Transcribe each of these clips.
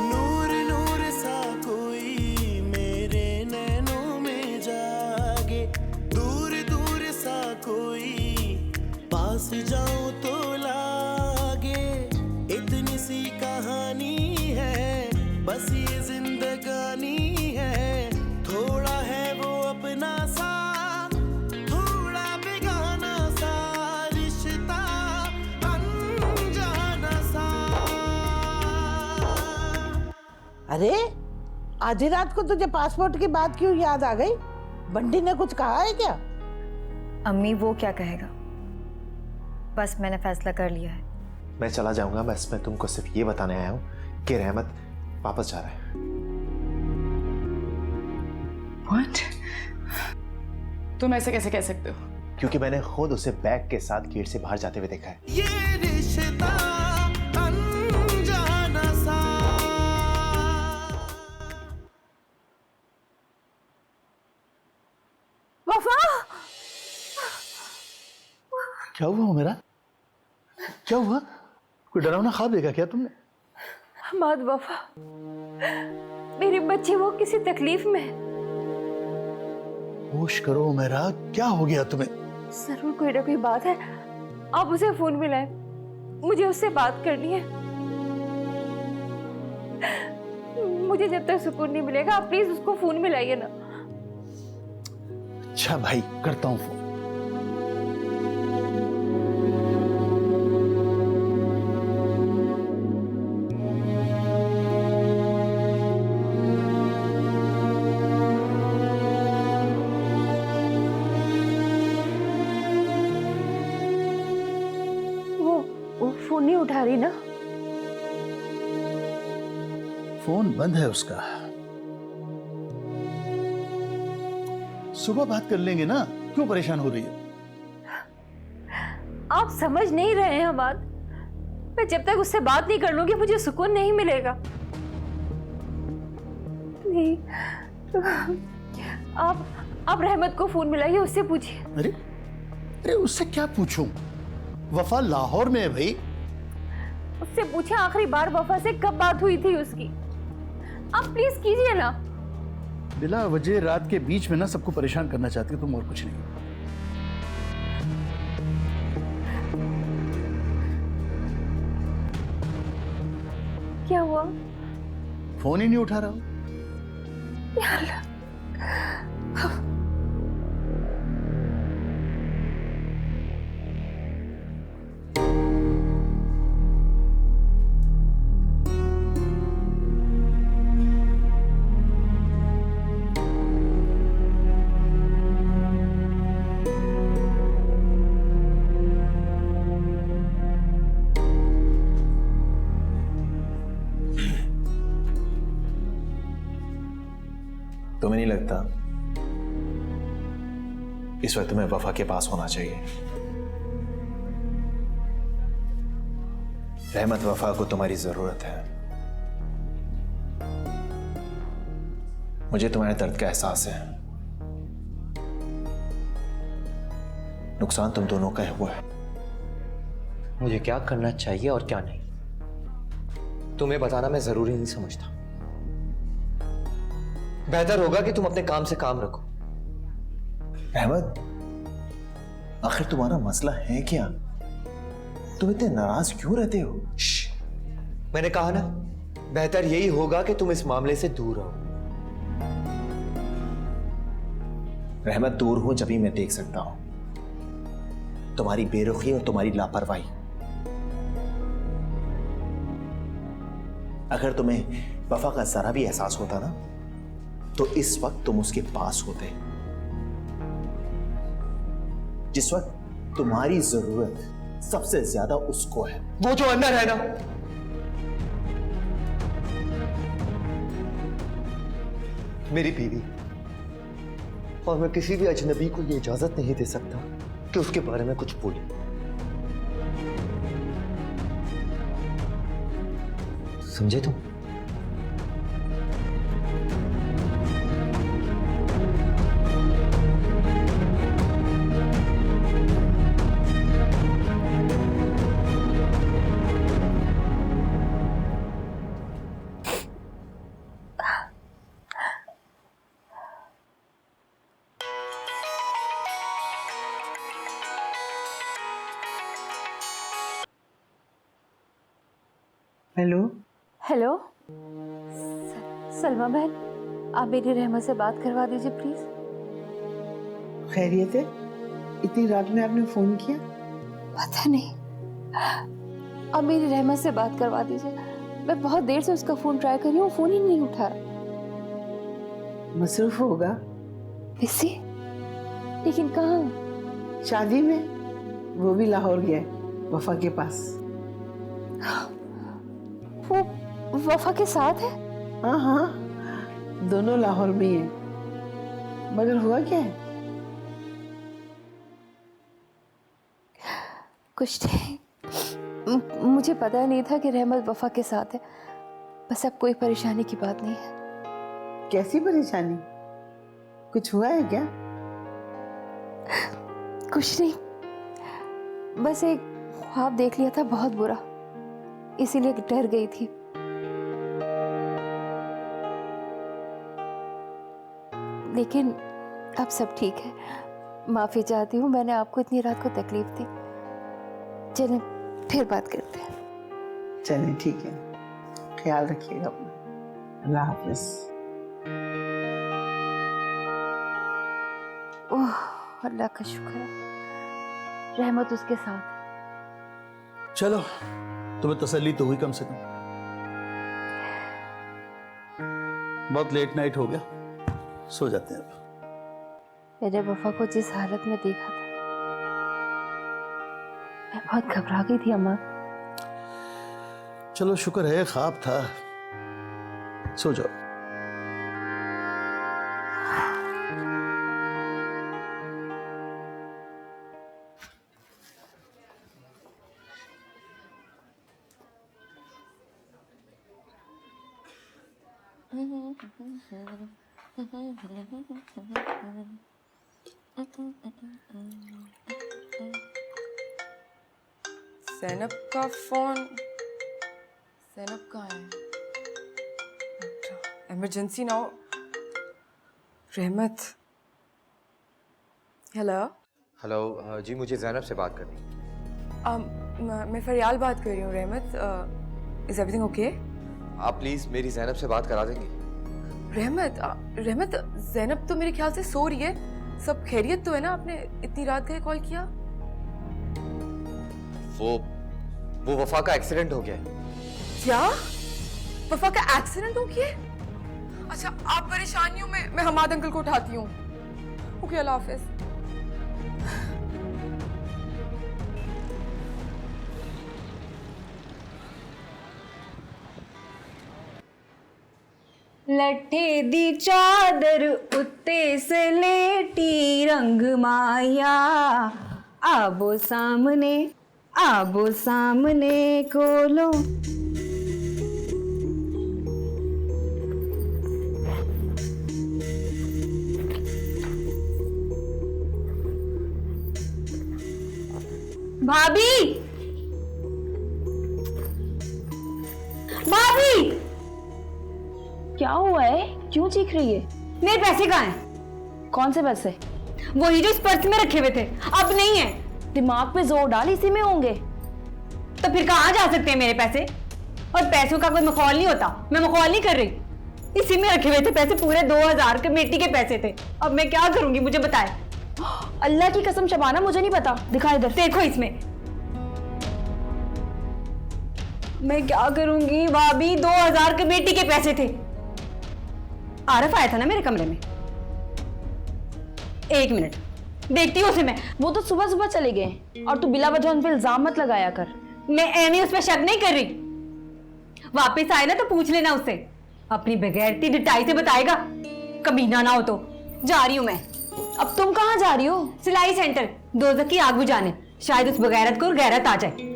नूर नूर सा कोई मेरे नैनों में जागे, दूर दूर सा कोई पास जाऊं तो लागे। इतनी सी कहानी है, बस ये जिंदगानी है। थोड़ा है वो अपना सा, थोड़ा बेगाना सा रिश्ता, अनजाना सा। अरे आधी रात को तुझे पासपोर्ट की बात क्यों याद आ गई? बंटी ने कुछ कहा है क्या? अम्मी वो क्या कहेगा, बस मैंने फैसला कर लिया है। मैं चला जाऊंगा, बस मैं तुमको सिर्फ ये बताने आया हूँ कि रहमत वापस जा रहा है। What? तुम ऐसे कैसे कह सकते हो? क्योंकि मैंने खुद उसे बैग के साथ गेट से बाहर जाते हुए देखा है। ये रिश्ता अनजाना सा। वफा, क्या हुआ मेरा? क्या हुआ? कोई डरावना ख्वाब देखा क्या तुमने? हमाद वफा, मेरी बच्ची वो किसी तकलीफ में है। होश करो मेरा, क्या हो गया तुम्हें? जरूर कोई ना कोई बात है, आप उसे फोन मिलाएं, मुझे उससे बात करनी है। मुझे जब तक सुकून नहीं मिलेगा आप प्लीज उसको फोन मिलाइए ना। अच्छा भाई, करता हूँ फोन। वो फोन नहीं उठा रही ना? फोन बंद है उसका। सुबह बात कर लेंगे ना, क्यों परेशान हो रही हो? आप समझ नहीं रहे हैं हमाद, मैं जब तक उससे बात नहीं कर लूंगी मुझे सुकून नहीं मिलेगा। नहीं, आप रहमत को फोन मिलाइए, उससे पूछिए। अरे अरे, उससे क्या पूछूं? वफा लाहौर में है भाई। उससे पूछे आखिरी बार वफा से कब बात हुई थी उसकी। आप प्लीज कीजिए ना। बिला वजह रात के बीच में ना सबको परेशान करना चाहती हो तुम, और कुछ नहीं। क्या हुआ? फोन ही नहीं उठा रहा हूं। तुम्हें नहीं लगता इस वक्त तुम्हें वफा के पास होना चाहिए? रहमत, वफा को तुम्हारी जरूरत है। मुझे तुम्हारे दर्द का एहसास है। नुकसान तुम दोनों का हुआ है। मुझे क्या करना चाहिए और क्या नहीं तुम्हें बताना मैं जरूरी नहीं समझता। बेहतर होगा कि तुम अपने काम से काम रखो। अहमद, आखिर तुम्हारा मसला है क्या? तुम इतने नाराज क्यों रहते हो? मैंने कहा ना, बेहतर यही होगा कि तुम इस मामले से दूर रहो। रहमत, दूर हूं जब ही मैं देख सकता हूं तुम्हारी बेरुखी और तुम्हारी लापरवाही। अगर तुम्हें वफा का जरा भी एहसास होता ना तो इस वक्त तुम उसके पास होते। जिस वक्त तुम्हारी जरूरत सबसे ज्यादा उसको है। वो जो अंदर है ना, मेरी बीवी, और मैं किसी भी अजनबी को यह इजाजत नहीं दे सकता कि उसके बारे में कुछ बोले। समझे तुम? हेलो। हेलो सलमा बहन, आप मेरी रहमत से बात करवा दीजिए प्लीज। खैरियत है? इतनी रात में आपने फोन किया? पता नहीं, आप मेरी रहमत से बात करवा दीजिए। मैं बहुत देर से उसका फोन ट्राई कर रही हूँ, फोन ही नहीं उठा रहा। मसरूफ होगा। बिजी? लेकिन कहाँ? शादी में। वो भी लाहौर गया है, वफा के पास। वो वफा के साथ है? हाँ हाँ, दोनों लाहौर में ही हैं। मगर हुआ क्या है? कुछ नहीं, मुझे पता नहीं था कि रहमत वफा के साथ है। बस अब कोई परेशानी की बात नहीं है। कैसी परेशानी? कुछ हुआ है क्या? कुछ नहीं, बस एक ख्वाब देख लिया था बहुत बुरा, इसीलिए डर गई थी। लेकिन अब सब ठीक है। माफी चाहती हूँ, मैंने आपको इतनी रात को तकलीफ दी। चलें फिर बात करते हैं। चलें ठीक है, ख्याल रखिएगा अपना। अल्लाह हाफिज। ओह अल्लाह का शुक्र है, रहमत उसके साथ। चलो, तुम्हें तसल्ली तो हुई कम से कम। बहुत लेट नाइट हो गया, सो जाते हैं अब। मैंने वफा को जिस हालत में देखा था, मैं बहुत घबरा गई थी अम्मा। चलो शुक्र है ख्वाब था, सो जाओ। ज़ैनब का फोन, ज़ैनब कहाँ है? इमरजेंसी ना हो। रहमत। हेलो। हेलो जी, मुझे ज़ैनब से बात करनी है। मैं फरियाल बात कर रही हूँ। रहमत, इज़ एवरीथिंग ओके? आप प्लीज़ मेरी ज़ैनब से बात करा देंगी? रहमत, ज़ैनब तो मेरे ख्याल से सो रही है। सब खैरियत तो है ना? आपने इतनी रात गए कॉल किया? वो वफा का एक्सीडेंट हो गया है। क्या? वफा का एक्सीडेंट हो गया? अच्छा, आप परेशानियों में मैं हमाद अंकल को उठाती हूँ। ओके, अल्लाह हाफिज। लट्ठे दी चादर उत्ते सलेटी रंग माया, आबो सामने खोलो। भाभी, भाभी, क्या हुआ है? क्यों चीख रही है? मेरे पैसे कहाँ हैं? कौन से पैसे? वही जो इस पर्स में रखे हुए थे, अब नहीं है। दिमाग पे जोर डाल, इसी में होंगे। तो फिर कहाँ जा सकते हैं मेरे पैसे? और पैसों का कोई मखौल नहीं होता, मैं मखौल नहीं कर रही। इसी में रखे हुए थे पैसे, पूरे 2000 कमेटी के पैसे थे। अब मैं क्या करूंगी, मुझे बताए। अल्लाह की कसम शबाना, मुझे नहीं पता। दिखा इधर। देखो इसमें। मैं क्या करूंगी भाभी, 2000 कमेटी के पैसे थे। आरफ आया था ना मेरे कमरे में। एक मिनट देखती हूँ उसे मैं। वो तो सुबह सुबह चले गए, और तू बिला वजह उन पे इल्जाम मत लगाया कर। मैं एमी उस पर शक नहीं कर रही। वापस आए ना तो पूछ लेना उससे, अपनी बेगैरती डिटाई से बताएगा। कमीना ना हो तो। जा रही हूं मैं। अब तुम कहाँ जा रही हो? सिलाई सेंटर, दोजख की आग बुझाने। शायद उस बगैरत को गैरत आ जाए।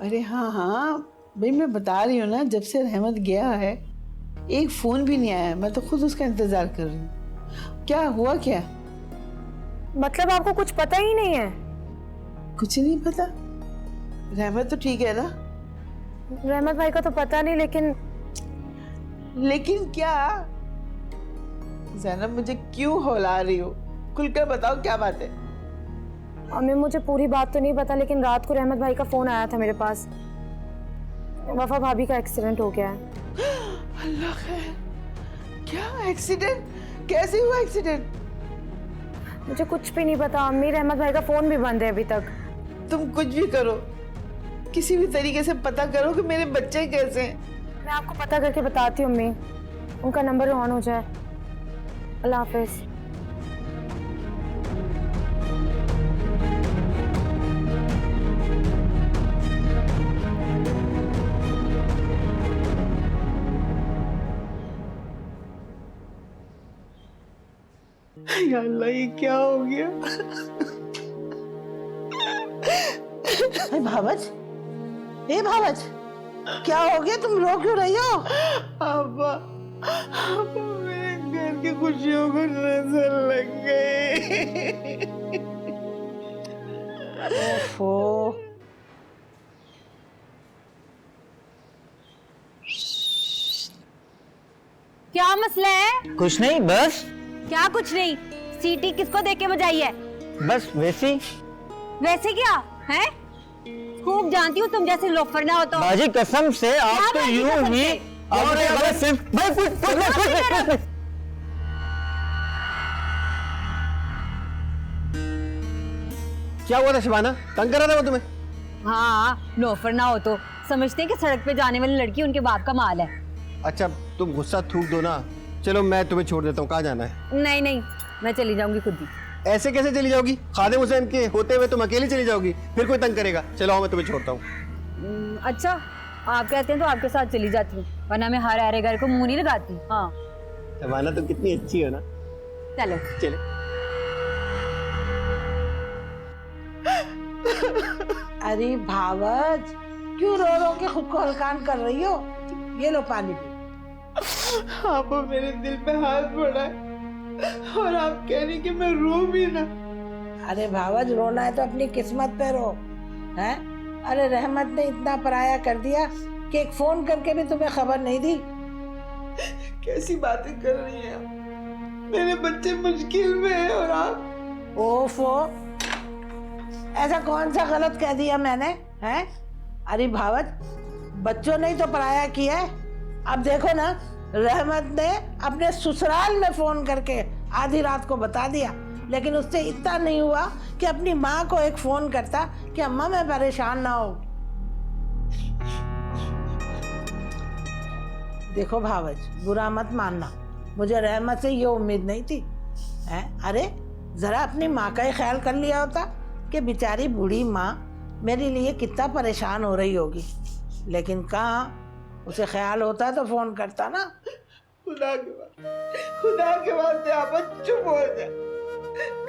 अरे हाँ हाँ भाई, मैं बता रही हूँ ना, जब से रहमत गया है एक फोन भी नहीं आया। मैं तो खुद उसका इंतजार कर रही हूँ। क्या हुआ क्या? मतलब आपको कुछ पता ही नहीं है? कुछ नहीं पता। रहमत तो ठीक है ना? रहमत भाई का तो पता नहीं, लेकिन लेकिन क्या? ज़ैनब, मुझे क्यों हौला रही हो? खुलकर बताओ क्या बात है? अम्मी मुझे पूरी बात तो नहीं पता, लेकिन रात को रहमत भाई का फोन आया था मेरे पास। वफा भाभी का एक्सीडेंट हो गया है। अल्लाह खैर। क्या एक्सीडेंट? कैसे हुआ एक्सीडेंट? मुझे कुछ भी नहीं पता अम्मी, रहमत भाई का फोन भी बंद है अभी तक। तुम कुछ भी करो, किसी भी तरीके से पता करो कि मेरे बच्चे कैसे हैं। मैं आपको पता करके बताती हूँ अम्मी, उनका नंबर ऑन हो जाए। अल्लाह हाफिज। या अल्लाह, ये क्या हो गया? भावज, ए भावज, क्या हो गया? तुम रो क्यों रही हो? अब्बा, मेरे घर की खुशियों को नजर लग गई। ओफो। क्या मसला है? कुछ नहीं, बस। क्या कुछ नहीं? सीटी किसको देके बजाई है? बस वैसे। वैसे क्या है? खूब जानती हूँ तुम जैसे लोफर ना हो तो। बाजी कसम से आप तो बाजी यूं कसम ही से? और सिर्फ भाई कुछ क्या हुआ था शिबाना? तंग कर रहा था वो तुम्हें? हाँ, लोफर ना हो तो समझते हैं कि सड़क पे जाने वाली लड़की उनके बाप का माल है। अच्छा तुम गुस्सा थूक दो ना। चलो मैं तुम्हें छोड़ देता हूँ, कहाँ जाना है? नहीं नहीं, मैं चली जाऊंगी खुद ही। ऐसे कैसे चली जाओगी? खादिम हुसैन के होते हुए तुम अकेली चली जाओगी, फिर कोई तंग करेगा। चलो आओ, मैं तुम्हें छोड़ता हूँ। अच्छा, आप कहते हैं तो आपके साथ चली जाती हूँ, वरना मैं हर अरे घर को मुंह नहीं लगाती। हाँ शिबाना तुम कितनी अच्छी हो ना। चलो चले। अरे भावज, क्यों रो रो के खुद को हलकान कर रही हो? ये लो पानी पी। आप मेरे दिल पे हाथ पड़ा है और आप कह रही कि मैं रो भी ना। अरे भावज, रोना है तो अपनी किस्मत पे रो, हैं? अरे रहमत ने इतना पराया कर दिया कि एक फोन करके भी तुम्हें खबर नहीं दी। कैसी बातें कर रही हैं आप? मेरे बच्चे मुश्किल में हैं और आप। ओफो, ऐसा कौन सा गलत कह दिया मैंने, हैं? अरे भावज, बच्चों ने ही तो पराया किया है। अब देखो ना, रहमत ने अपने ससुराल में फोन करके आधी रात को बता दिया, लेकिन उससे इतना नहीं हुआ कि अपनी माँ को एक फोन करता कि अम्मा मैं परेशान ना हो। देखो भावज, बुरा मत मानना, मुझे रहमत से ये उम्मीद नहीं थी, हैं? अरे जरा अपनी माँ का ही ख्याल कर लिया होता कि बेचारी बूढ़ी माँ मेरे लिए कितना परेशान हो रही होगी, लेकिन कहाँ उसे ख्याल होता तो फोन करता ना। खुदा के वास्ते आप चुप हो जाए,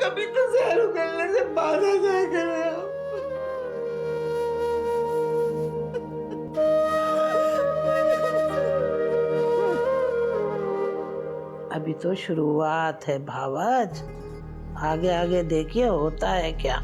कभी तो जहर उगलने से बाधा जाया करे। अभी तो शुरुआत है भावज, आगे आगे देखिए होता है क्या।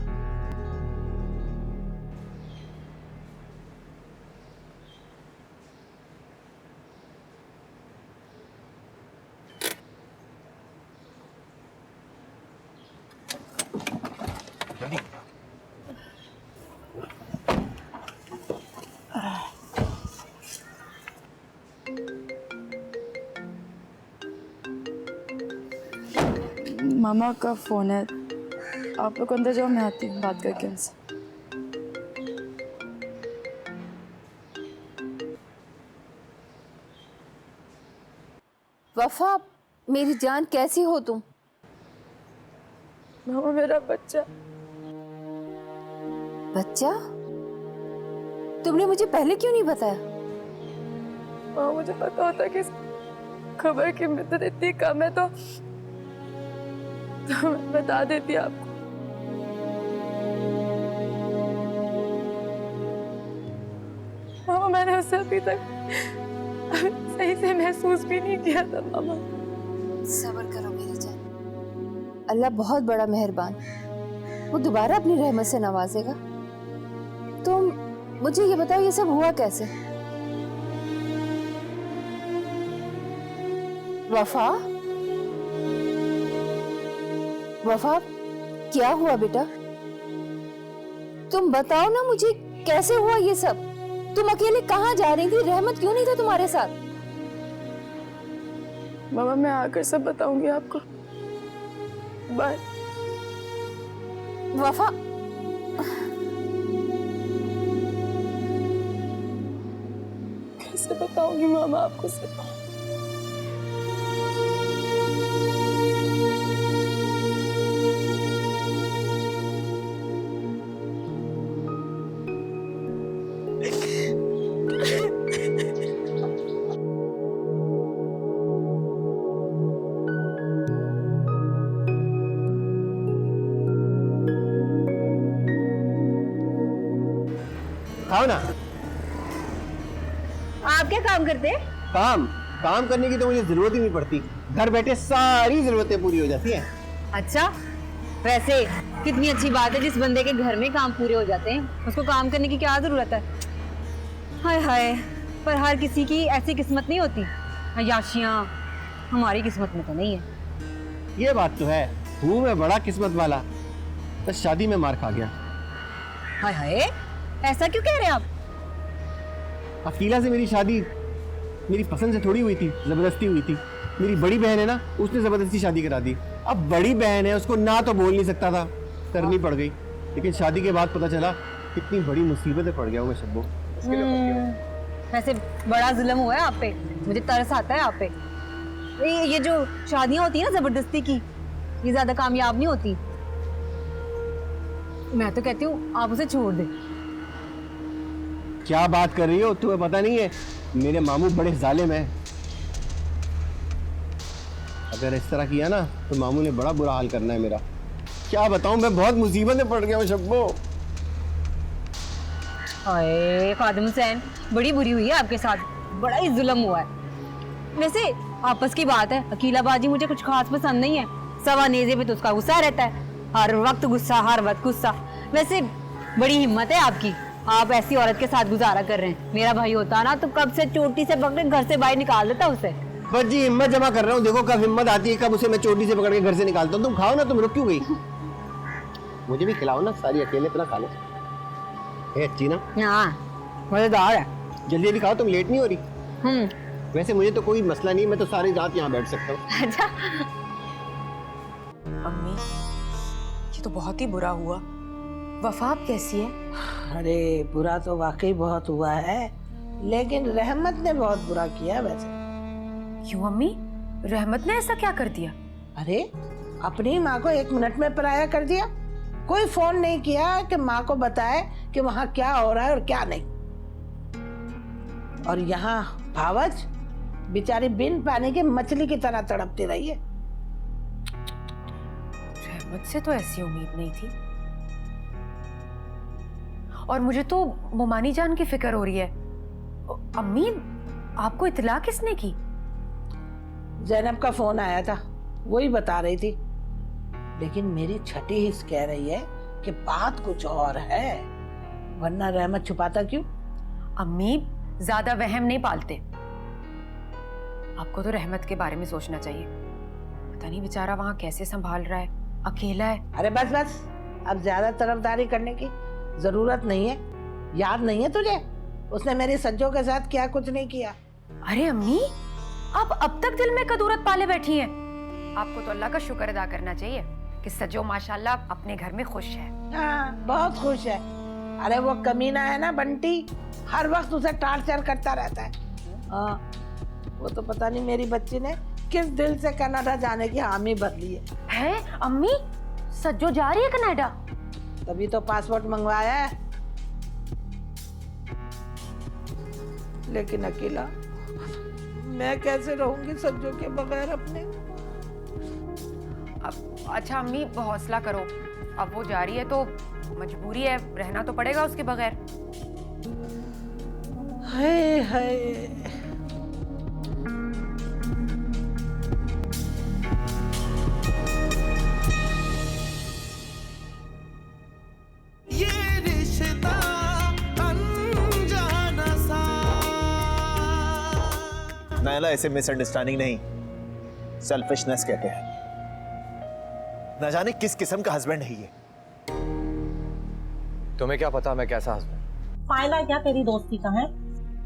मामा का फोन है, आप लोग अंदर जाओ, मैं आती हूँ बात करके उनसे। वफा, मेरी जान, कैसी हो तुम? मामा मेरा बच्चा। बच्चा? तुमने मुझे पहले क्यों नहीं बताया? मामा मुझे पता होता कि इस खबर की मदद इतनी कम है तो मैं बता देती आपको। मामा मैंने उसे अभी तक सही से महसूस भी नहीं किया था। मामा सब्र करो मेरी जान, अल्लाह बहुत बड़ा मेहरबान, वो दोबारा अपनी रहमत से नवाजेगा। तुम मुझे ये बताओ, ये सब हुआ कैसे? वफा, वफा, क्या हुआ बेटा? तुम बताओ ना मुझे, कैसे हुआ ये सब? तुम अकेले कहाँ जा रही थी? रहमत क्यों नहीं था तुम्हारे साथ? मामा मैं आकर सब बताऊंगी आपको। बाय। वफा, कैसे बताऊंगी मामा आपको सब? खाओ ना। आप क्या काम करते हैं? काम करने की तो मुझे जरूरत ही नहीं पड़ती। घर बैठे सारी जरूरतें पूरी हो जाती हैं। अच्छा, वैसे कितनी अच्छी बात है जिस बंदे के घर में काम पूरे हो जाते हैं। उसको काम करने की क्या जरूरत है? हाय हाय, पर हर किसी की ऐसी किस्मत नहीं होती। अय्याशियाँ हमारी किस्मत में तो नहीं है। ये बात तो है, हूँ मैं बड़ा किस्मत वाला, बस शादी में मार खा गया। हाय हाय, ऐसा क्यों कह रहे हैं आप? अकीला से मेरी शादी मेरी पसंद से थोड़ी हुई थी, जबरदस्ती हुई थी। मेरी बड़ी बहन है ना, उसने जबरदस्ती शादी करा दी। अब बड़ी बहन है, उसको ना तो बोल नहीं सकता था, करनी पड़ गई। लेकिन शादी के बाद पता चला कितनी बड़ी मुसीबत में पड़ गया हूँ मैं शब्बो। वैसे बड़ा जुल्म हुआ है आप पे, मुझे तरस आता है आप पे। ये जो शादियां होती है ना जबरदस्ती की, ये ज्यादा कामयाब नहीं होती। मैं तो कहती हूँ आप उसे छोड़ दे। क्या बात कर रही हो? तुम्हें पता नहीं है मेरे मामू बड़े जालिम हैं। अगर इस तरह किया ना तो मामू ने बड़ा बुरा हाल करना है मेरा। क्या बताऊं, मैं बहुत मुसीबत में पड़ गया हूँ शब्बो। हाय खादिम हुसैन, बड़ी बुरी हुई है आपके साथ, बड़ा ही जुल्म हुआ है। वैसे आपस की बात है, अकीला बाजी मुझे कुछ खास पसंद नहीं है। सवा नेज़े पे तो उसका गुस्सा रहता है, हर वक्त गुस्सा, हर वक्त गुस्सा। वैसे बड़ी हिम्मत है आपकी, आप ऐसी औरत के साथ गुजारा कर रहे हैं। मेरा भाई होता ना तो कब से चोटी से पकड़ घर से बाहर निकाल देता उसे। बस जी हिम्मत जमा कर रहा हूँ, देखो कब हिम्मत आती है, कब उसे मैं चोटी से पकड़ के घर से निकालता हूँ। तुम खाओ ना, तुम रुक क्यों गई? मुझे भी खिलाओ ना, सारी अकेले इतना खा लो। अच्छी ना? हाँ मजेदार है। जल्दी जल्दी खाओ, तुम लेट नहीं हो रही? वैसे मुझे तो कोई मसला नहीं, मैं तो सारी रात यहाँ बैठ सकता हूँ। अच्छा अम्मी, ये तो बहुत ही बुरा हुआ। वफा आप कैसी है? अरे बुरा तो वाकई बहुत हुआ है, लेकिन रहमत ने बहुत बुरा किया। वैसे क्यों अम्मी, रहमत ने ऐसा क्या कर दिया? अरे अपनी माँ को 1 मिनट में पराया कर दिया। कोई फोन नहीं किया कि माँ को बताए कि वहां क्या हो रहा है और क्या नहीं। और यहाँ भावज बेचारी बिन पानी की मछली की तरह तड़पती रही है। रहमत से तो ऐसी उम्मीद नहीं थी। और मुझे तो मोमानी जान की फिक्र हो रही है। अम्मी, आपको इत्तला किसने की? जैनब का फोन आया था, वही बता रही थी। लेकिन मेरी छठी हिस्स कह रही है कि बात कुछ और है, वरना रहमत छुपाता क्यों? अम्मी ज्यादा वहम नहीं पालते। आपको तो रहमत के बारे में सोचना चाहिए। पता नहीं बेचारा वहां कैसे संभाल रहा है, अकेला है। अरे बस बस, अब ज्यादा तरफदारी करने की जरूरत नहीं है। याद नहीं है तुझे उसने मेरी सज्जो के साथ क्या कुछ नहीं किया? अरे अम्मी, आप अब तक दिल में कदूरत पाले बैठी हैं। आपको तो अल्लाह का शुक्र अदा करना चाहिए कि सज्जो माशाल्लाह अपने घर में खुश है। हाँ, बहुत खुश है। अरे वो कमीना है ना बंटी, हर वक्त उसे टार्चर करता रहता है। हाँ, वो तो पता नहीं मेरी बच्ची ने किस दिल से कनाडा जाने की हामी भर ली है। अम्मी, सज्जो जा रही है कनाडा? तभी तो पासपोर्ट मंगवाया है। लेकिन अकेला मैं कैसे रहूंगी सज्जो के बगैर अपने? अब अच्छा अम्मी, हौसला करो। अब वो जा रही है तो मजबूरी है, रहना तो पड़ेगा उसके बगैर। हाय हाय, ये रिश्ता अनजाना सा। नायला, ऐसे मिसअंडरस्टैंडिंग नहीं, सेल्फिशनेस कहते हैं। न जाने किस किस्म का हस्बैंड है ये। तुम्हें क्या पता मैं कैसा हस्बैंड? फायदा क्या तेरी दोस्ती का है?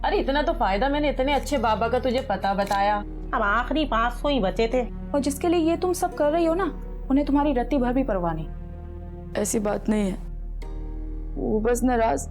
अरे इतना तो फायदा, मैंने इतने अच्छे बाबा का तुझे पता बताया। अब आखिरी 500 ही बचे थे। और जिसके लिए ये तुम सब कर रही हो ना, उन्हें तुम्हारी रत्ती भर भी परवाह नहीं। ऐसी बात नहीं है, वो बस नाराज